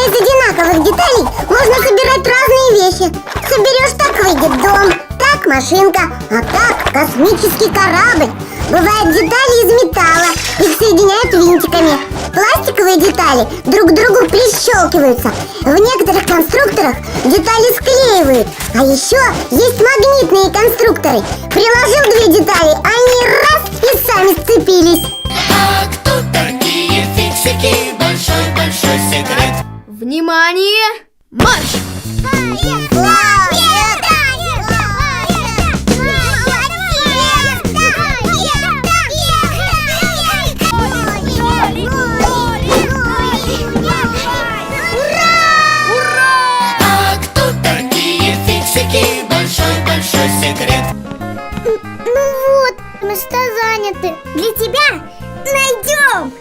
из одинаковых деталей можно собирать разные вещи. Соберешь, так выйдет дом, так машинка, а так космический корабль. Бывают детали из металла, их соединяют винтиками. Пластиковые детали друг к другу прищелкиваются. В некоторых конструкторах детали склеивают. А еще есть магнитные конструкторы. Приложил две детали, они раз и сами сцепились. А кто такие фиксики? Большой-большой секрет. Внимание! Марш! А кто такие фиксики? Большой-большой секрет. Ну вот, мы что заняты. Для тебя найдем.